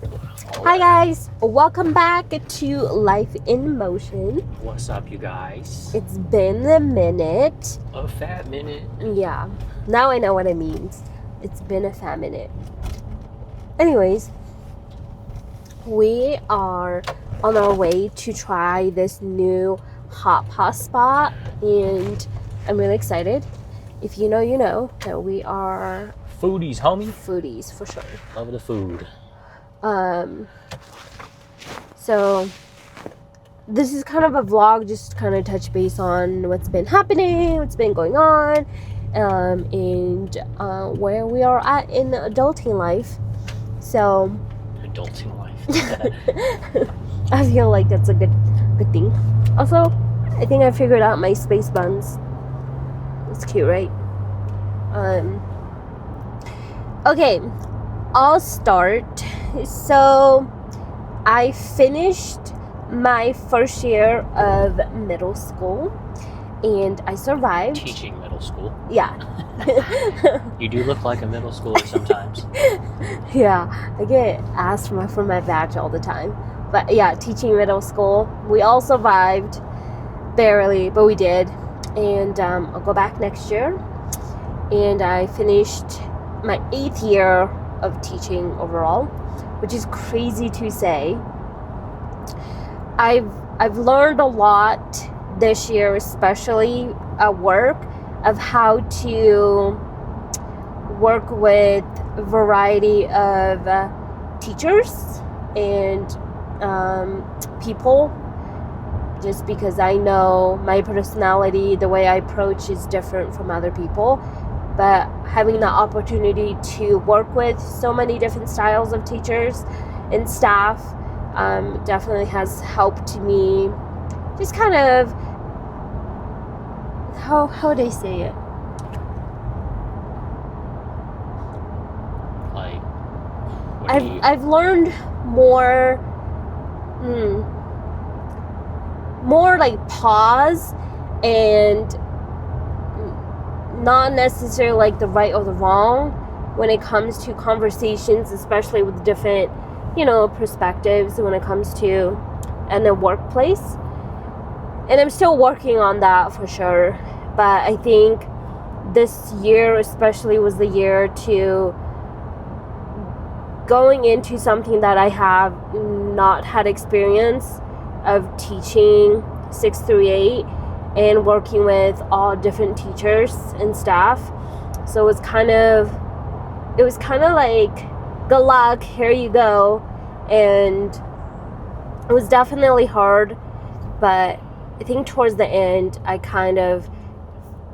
Hi guys, welcome back to Life in Motion. What's up, you guys? It's been a minute. A fat minute. Yeah, now I know what it means. It's been a fat minute. Anyways, we are on our way to try this new hot pot spot, and I'm really excited. If you know, you know that we are Foodies, homie. foodies for sure. Love the food. So this is kind of a vlog, just kind of touch base on what's been happening, what's been going on, and where we are at in adulting life. So Adulting life. I feel like that's a good thing. Also, I think I figured out my space buns. It's cute, right? Okay, I'll start. So I finished my first year of middle school and I survived. Teaching middle school. Yeah. You do look like a middle schooler sometimes. Yeah, I get asked for my badge all the time. But yeah, teaching middle school. We all survived, barely, but we did. And I'll go back next year. And I finished my 8th year of teaching overall, which is crazy to say. I've learned a lot this year, especially at work, of how to work with a variety of teachers and people, just because I know my personality, the way I approach is different from other people. But having the opportunity to work with so many different styles of teachers and staff definitely has helped me just kind of, how would I say it? Like, I've learned more like pause and not necessarily like the right or the wrong when it comes to conversations, especially with different, perspectives when it comes to in the workplace. And I'm still working on that for sure. But I think this year especially was the year to going into something that I have not had experience of teaching 6 through 8 and working with all different teachers and staff. So it was kind of like, good luck, here you go. And it was definitely hard, but I think towards the end I kind of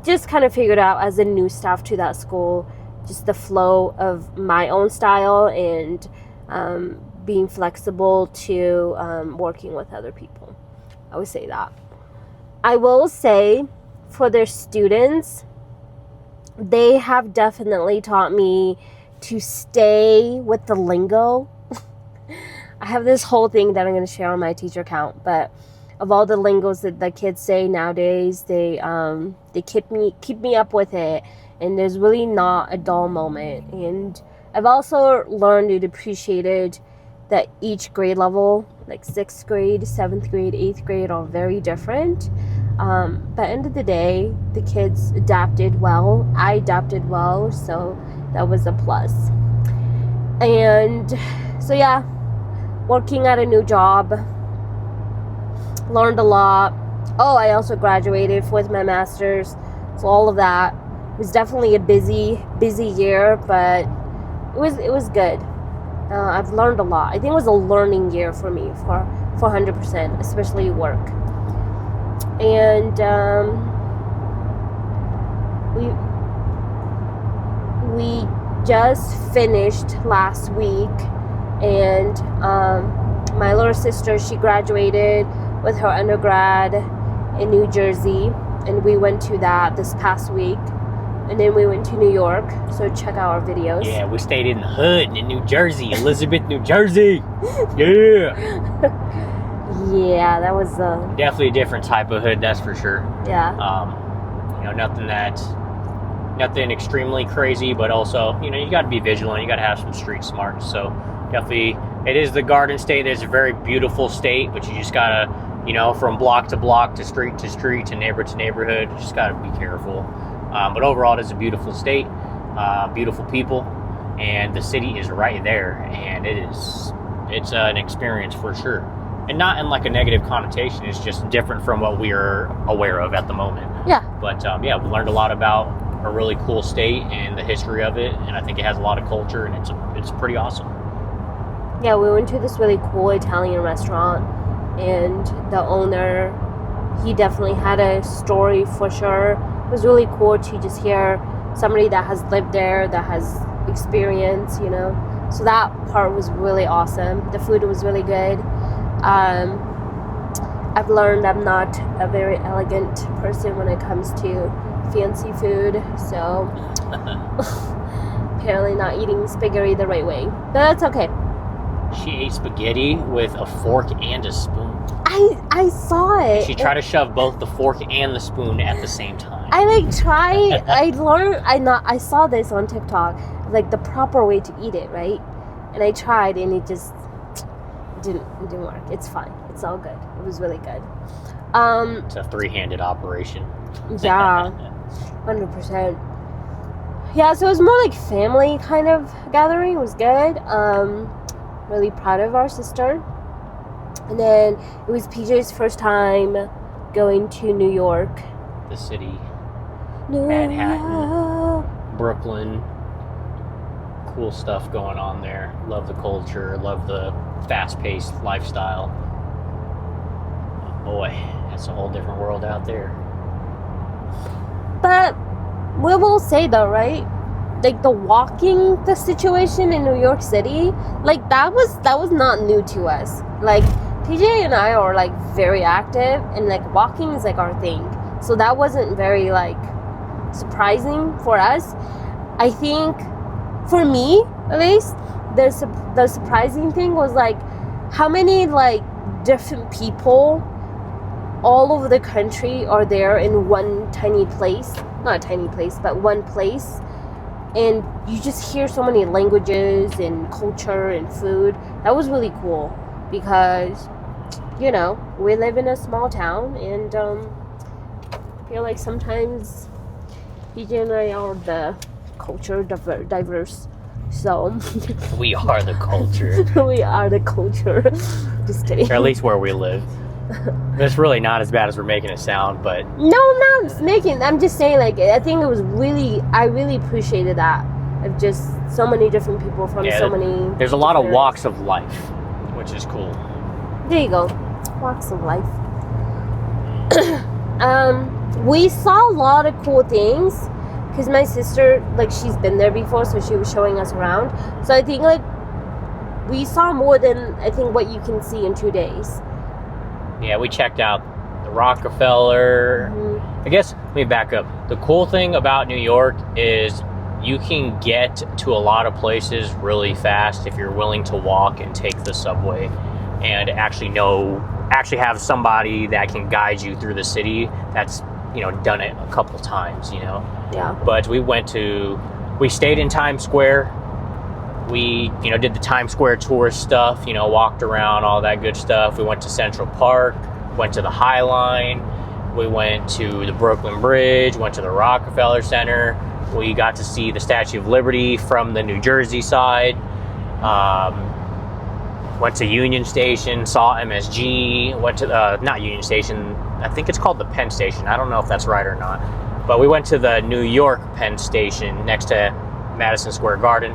figured out, as a new staff to that school, just the flow of my own style and being flexible to working with other people. I would say that. I will say, for their students, they have definitely taught me to stay with the lingo. I have this whole thing that I'm going to share on my teacher account, but of all the lingos that the kids say nowadays, they keep me up with it, and there's really not a dull moment. And I've also learned and appreciated that each grade level, like 6th grade, 7th grade, 8th grade, are very different. But end of the day, the kids adapted well. I adapted well, so that was a plus. And so yeah, working at a new job, learned a lot. Oh, I also graduated with my master's, so all of that. It was definitely a busy year, but it was good. I've learned a lot. I think it was a learning year for me, for 100%, especially work. And we just finished last week, and my little sister, she graduated with her undergrad in New Jersey, and we went to that this past week. And then we went to New York, so check out our videos. Yeah, we stayed in the hood in New Jersey, Elizabeth, New Jersey. Yeah. Yeah, that was definitely a different type of hood, that's for sure. Yeah. Nothing extremely crazy, but also, you got to be vigilant. You got to have some street smarts. So definitely, it is the Garden State. It's a very beautiful state, but you just gotta, from block to block to street to neighborhood, you just gotta be careful. But overall, it is a beautiful state, beautiful people, and the city is right there, and it's an experience for sure. And not in like a negative connotation, it's just different from what we are aware of at the moment. Yeah. But we learned a lot about a really cool state and the history of it, and I think it has a lot of culture, and it's pretty awesome. Yeah, we went to this really cool Italian restaurant, and the owner, he definitely had a story for sure. It was really cool to just hear somebody that has lived there, that has experience, So that part was really awesome. The food was really good. I've learned I'm not a very elegant person when it comes to fancy food, so apparently not eating spaghetti the right way, but that's okay. She ate spaghetti with a fork and a spoon. I saw it. She tried to shove both the fork and the spoon at the same time. I saw this on TikTok, like the proper way to eat it, right? And I tried, and it just didn't work. It's fine. It's all good. It was really good. It's a three-handed operation. Yeah, 100%. Yeah, so it was more like family kind of gathering. It was good. Really proud of our sister. And then it was PJ's first time going to New York. The city. New Manhattan. York. Brooklyn. Cool stuff going on there. Love the culture. Love the fast-paced lifestyle. Boy, that's a whole different world out there. But we will say though, right? Like the situation in New York City, like that was not new to us. Like PJ and I are like very active, and like walking is like our thing. So that wasn't very like surprising for us. I think for me at least, the surprising thing was like how many like different people all over the country are there in one tiny place. Not a tiny place, but one place. And you just hear so many languages and culture and food. That was really cool because, we live in a small town, and I feel like sometimes PJ and I are the culture diverse. So we are the culture. We are the culture. Just kidding. Or at least where we live. It's really not as bad as we're making it sound, but... No, I'm just saying, like, I think it was I really appreciated that. Of just so many different people from so many... There's a lot of walks of life, which is cool. There you go. Walks of life. We saw a lot of cool things, because my sister, like, she's been there before, so she was showing us around. So I think, like, we saw more than, I think, what you can see in 2 days. Yeah, we checked out the Rockefeller. Mm-hmm. I guess, let me back up. The cool thing about New York is you can get to a lot of places really fast if you're willing to walk and take the subway and actually have somebody that can guide you through the city that's, done it a couple times, Yeah. But we stayed in Times Square. We, did the Times Square tourist stuff, walked around, all that good stuff. We went to Central Park, went to the High Line. We went to the Brooklyn Bridge, went to the Rockefeller Center. We got to see the Statue of Liberty from the New Jersey side. Went to Union Station, saw MSG. Went to, not Union Station, I think it's called the Penn Station. I don't know if that's right or not. But we went to the New York Penn Station next to Madison Square Garden.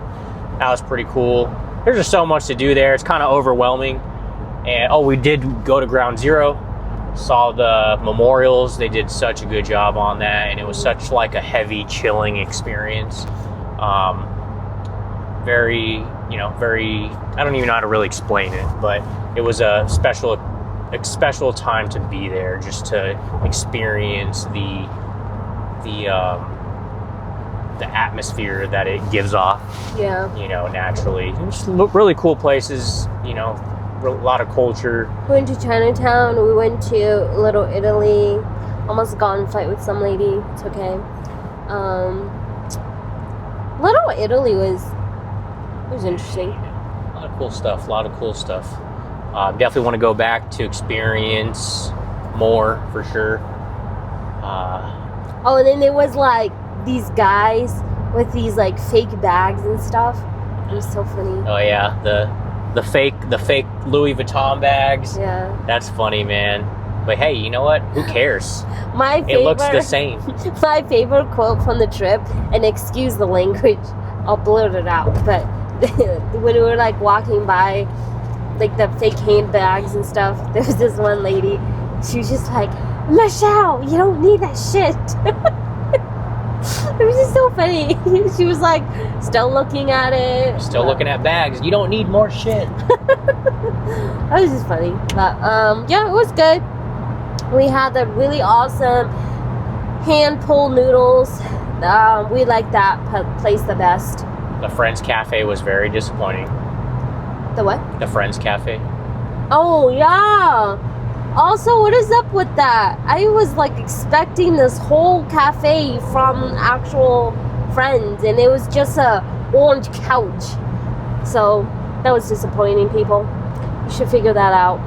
That was pretty cool. There's just so much to do there. It's kind of overwhelming. And we did go to Ground Zero. Saw the memorials. They did such a good job on that, and it was such like a heavy, chilling experience. Very, I don't even know how to really explain it, but it was a special time to be there, just to experience the atmosphere that it gives off. Yeah. Naturally. Just really cool places, a lot of culture. We went to Chinatown. We went to Little Italy. Almost got in a fight with some lady. It's okay. Little Italy was interesting. of cool stuff. Definitely want to go back to experience more for sure. Oh, and then there was like these guys with these like fake bags and stuff. It was so funny. Oh yeah, the fake Louis Vuitton bags. Yeah. That's funny, man. But hey, you know what? Who cares? It looks the same. My favorite quote from the trip, and excuse the language, I'll blurt it out, but when we were like walking by like the fake handbags and stuff, there was this one lady, she was just like, Michelle, you don't need that shit. It was just so funny. She was like still looking at it. Looking at bags. You don't need more shit. That was just funny. But yeah, it was good. We had the really awesome hand pulled noodles. We like that place the best. The Friends Cafe was very disappointing. The what? The Friends Cafe. Oh yeah. Also, what is up with that? I was like expecting this whole cafe from actual Friends, and it was just a orange couch. So that was disappointing, people. You should figure that out.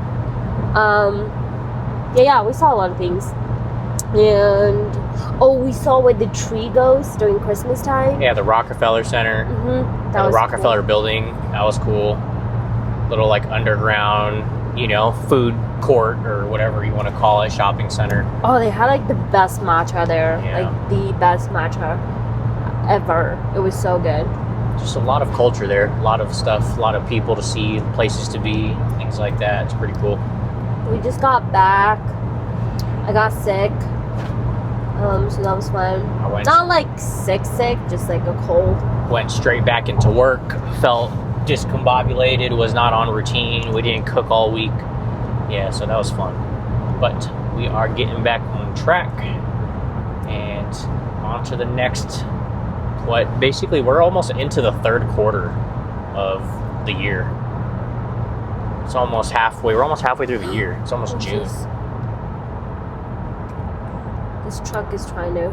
Yeah, we saw a lot of things. And we saw where the tree goes during Christmas time. Yeah, the Rockefeller Center. Mm-hmm. The Rockefeller building. That was cool. Little like underground, food court or whatever you want to call it, shopping center. Oh, they had like the best matcha there. Yeah. Like the best matcha ever. It was so good. Just a lot of culture there. A lot of stuff. A lot of people to see, places to be, things like that. It's pretty cool. We just got back. I got sick. So that was fun. Not like sick, just like a cold. Went straight back into work. Felt discombobulated, was not on routine. We didn't cook all week. Yeah, so that was fun. But we are getting back on track and on to the next. Basically, we're almost into the third quarter of the year. It's almost halfway. We're almost halfway through the year. It's almost June. Geez. This truck is trying to.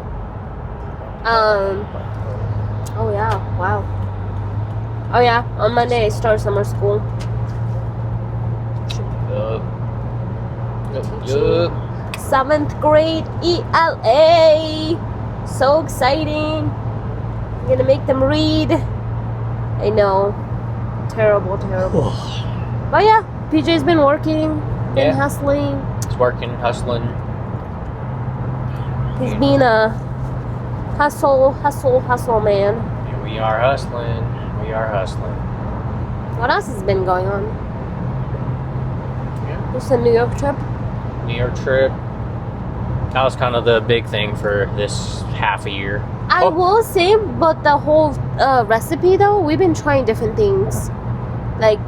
Oh yeah! Wow. Oh yeah! On Monday I start summer school. Yup. 7th grade ELA. So exciting! I'm gonna make them read. I know. Terrible. But yeah, PJ's been working, hustling. He's working, hustling. He's been a hustle man. And we are hustling. What else has been going on? Yeah. Just a New York trip. That was kind of the big thing for this half a year. I will say, but the whole recipe though, we've been trying different things. Like,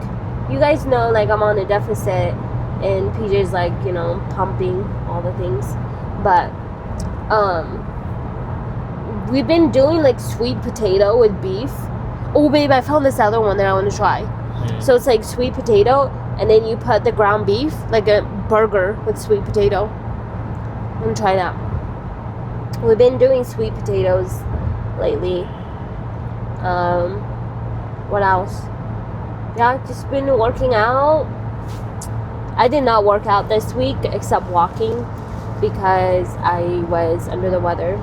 you guys know, like I'm on a deficit, and PJ's like, pumping all the things. But we've been doing like sweet potato with beef. Oh babe, I found this other one that I want to try. So it's like sweet potato, and then you put the ground beef, like a burger with sweet potato. I'm gonna try that. We've been doing sweet potatoes lately. What else? Yeah, just been working out. I did not work out this week except walking because I was under the weather.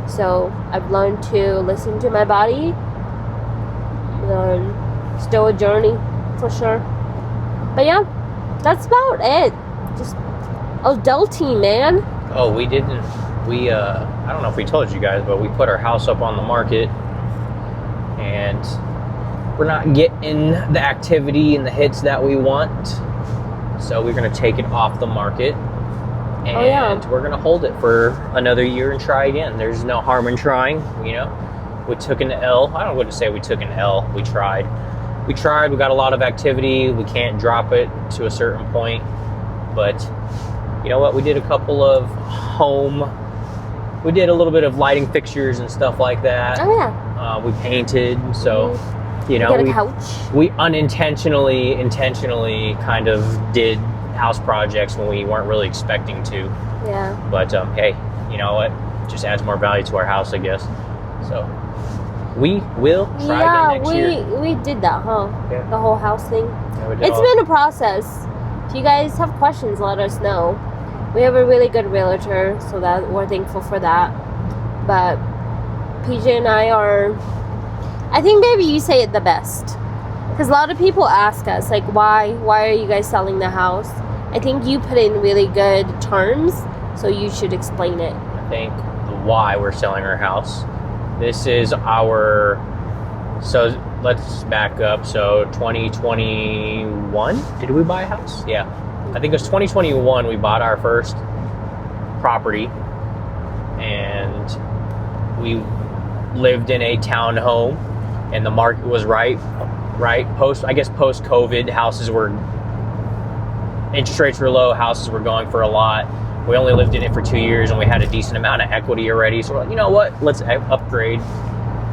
So I've learned to listen to my body. Still a journey for sure. But yeah, that's about it. Just adulting, man. Oh, we didn't. I don't know if we told you guys, but we put our house up on the market, and we're not getting the activity and the hits that we want. So we're going to take it off the market, and we're going to hold it for another year and try again. There's no harm in trying, We took an L. I wouldn't say we took an L. We tried. We got a lot of activity. We can't drop it to a certain point. But you know what? We did a couple of we did a little bit of lighting fixtures and stuff like that. Oh yeah. We painted, so got a couch. We intentionally kind of did house projects when we weren't really expecting to. Yeah. But hey, you know what? Just adds more value to our house, I guess. So we will try again next year. We did that, huh? Yeah. The whole house thing. Yeah, we did It's been a process. If you guys have questions, let us know. We have a really good realtor, so that we're thankful for that. But PJ and I think maybe you say it the best. Because a lot of people ask us, like, why are you guys selling the house? I think you put in really good terms, so you should explain it. I think the why we're selling our house. This is so let's back up. So 2021, did we buy a house? Yeah. I think it was 2021 we bought our first property, and we lived in a townhome, and the market was right post COVID, interest rates were low, houses were going for a lot. We only lived in it for 2 years, and we had a decent amount of equity already, so we're like, you know what, let's upgrade.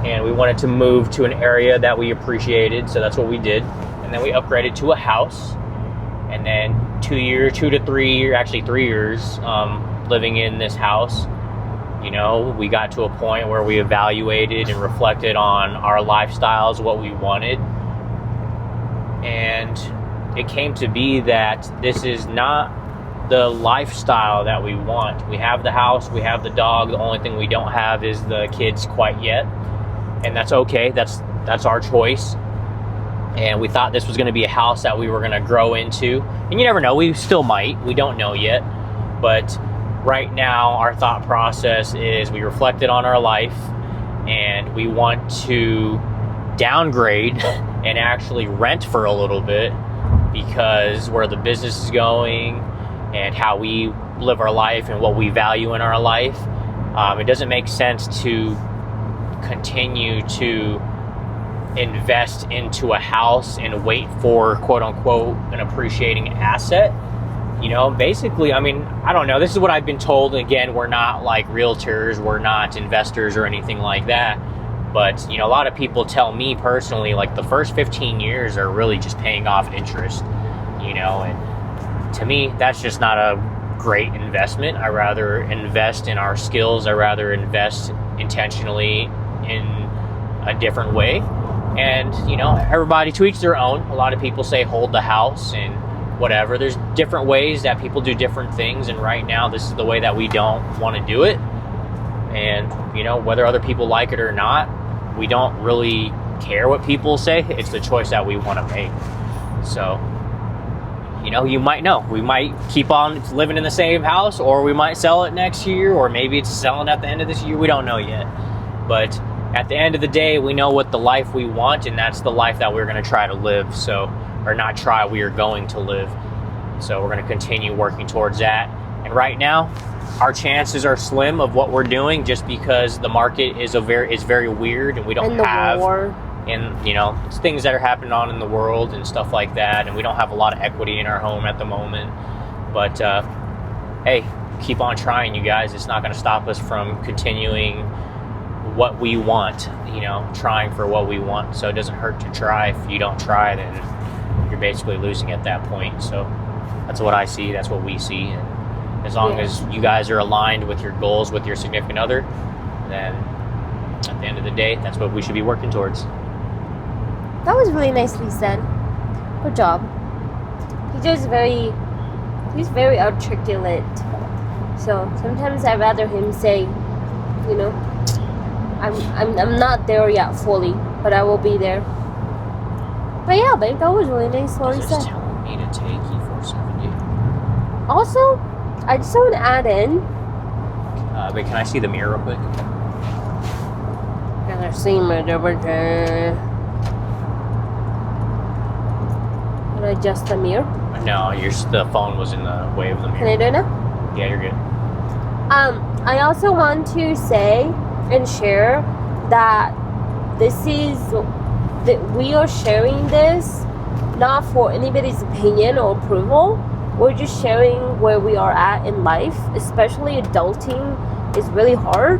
And we wanted to move to an area that we appreciated, so that's what we did. And then we upgraded to a house, and then 3 years living in this house, you know, we got to a point where we evaluated and reflected on our lifestyles, what we wanted, and it came to be that this is not the lifestyle that we want. We have the house, we have the dog, the only thing we don't have is the kids quite yet, and that's okay. That's our choice. And we thought this was going to be a house that we were going to grow into, and you never know, we still might, we don't know yet. But right now our thought process is we reflected on our life, and we want to downgrade and actually rent for a little bit, because where the business is going and how we live our life and what we value in our life, it doesn't make sense to continue to invest into a house and wait for quote unquote an appreciating asset. You know, basically, I mean, I don't know, this is what I've been told. Again, we're not like realtors, we're not investors or anything like that, but you know, a lot of people tell me personally, like, the first 15 years are really just paying off interest, you know, and to me that's just not a great investment. I rather invest in our skills, I rather invest intentionally in a different way. And you know, everybody to each their own. A lot of people say hold the house and whatever. There's different ways that people do different things, and right now this is the way that we don't want to do it. And you know, whether other people like it or not, we don't really care what people say. It's the choice that we want to make. So you know, you might know, we might keep on living in the same house, or we might sell it next year, or maybe it's selling at the end of this year. We don't know yet. But at the end of the day, we know what the life we want, and that's the life that we're going to try to live. So, or not try, we are going to live. So we're going to continue working towards that. And right now, our chances are slim of what we're doing, just because the market is very weird, and we don't have war. And you know, it's things that are happening on in the world and stuff like that, and we don't have a lot of equity in our home at the moment. But hey, keep on trying, you guys. It's not going to stop us from continuing what we want, you know, trying for what we want. So it doesn't hurt to try. If you don't try, then you're basically losing at that point. So that's what I see, that's what we see. And as long as you guys are aligned with your goals with your significant other, then at the end of the day, that's what we should be working towards. That was really nicely said. Good job. He's very articulate. So sometimes I'd rather him say, you know, I'm not there yet fully, but I will be there. But yeah, babe, that was really nice what he said. Telling me to take E470. Also, I just want to add in. But can I see the mirror real quick? Can I see my temperature? Can I adjust the mirror? No, the phone was in the way of the mirror. Can I do it now? Yeah, you're good. I also want to say and share that we are sharing this not for anybody's opinion or approval. We're just sharing where we are at in life. Especially adulting is really hard,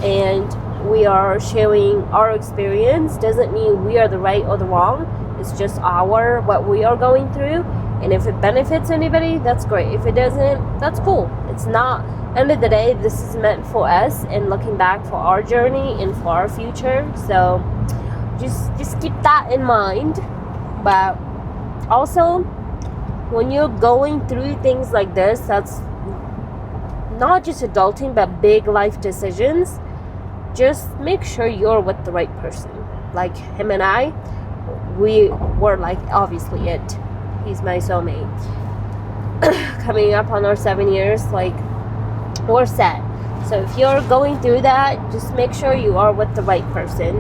and we are sharing our experience. Doesn't mean we are the right or the wrong. It's just what we are going through, And if it benefits anybody, that's great. If it doesn't, that's cool. It's not, end of the day, this is meant for us and looking back for our journey and for our future. So just keep that in mind. But also, when you're going through things like this, that's not just adulting, but big life decisions, just make sure you're with the right person. Like him and I, we were like, obviously it. He's my soulmate. Coming up on our 7 years, like, we're set. So if you're going through that, just make sure you are with the right person,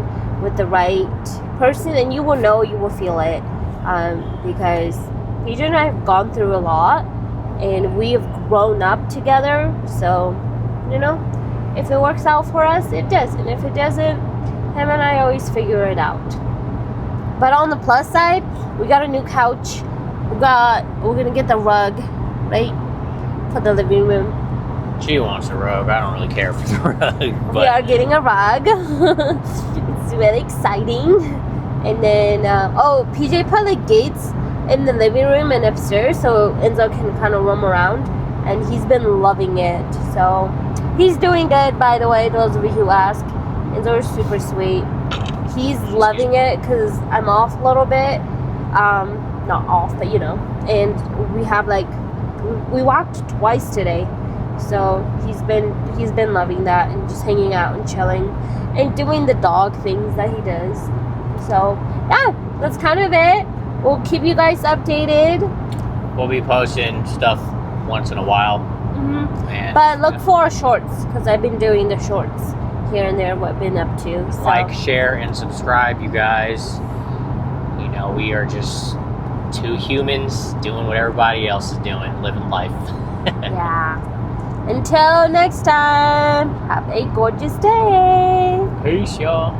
and you will know, you will feel it. Because PJ and I have gone through a lot, and we have grown up together. So, if it works out for us, it does. And if it doesn't, him and I always figure it out. But on the plus side, we got a new couch. We're gonna get the rug, right, for the living room. She wants a rug. I don't really care for the rug. But We are getting a rug. It's really exciting. And then, PJ put like gates in the living room and upstairs, so Enzo can kind of roam around. And he's been loving it. So he's doing good, by the way, those of you who ask. Enzo is super sweet. He's loving it because I'm off a little bit. Not off, but and we walked twice today, so he's been loving that and just hanging out and chilling and doing the dog things that he does. So yeah, that's kind of it. We'll keep you guys updated. We'll be posting stuff once in a while. But look for shorts, because I've been doing the shorts here and there, what I've been up to. So. Like, share, and subscribe, you guys. We are just two humans doing what everybody else is doing, living life. Yeah. Until next time, have a gorgeous day. Peace, y'all.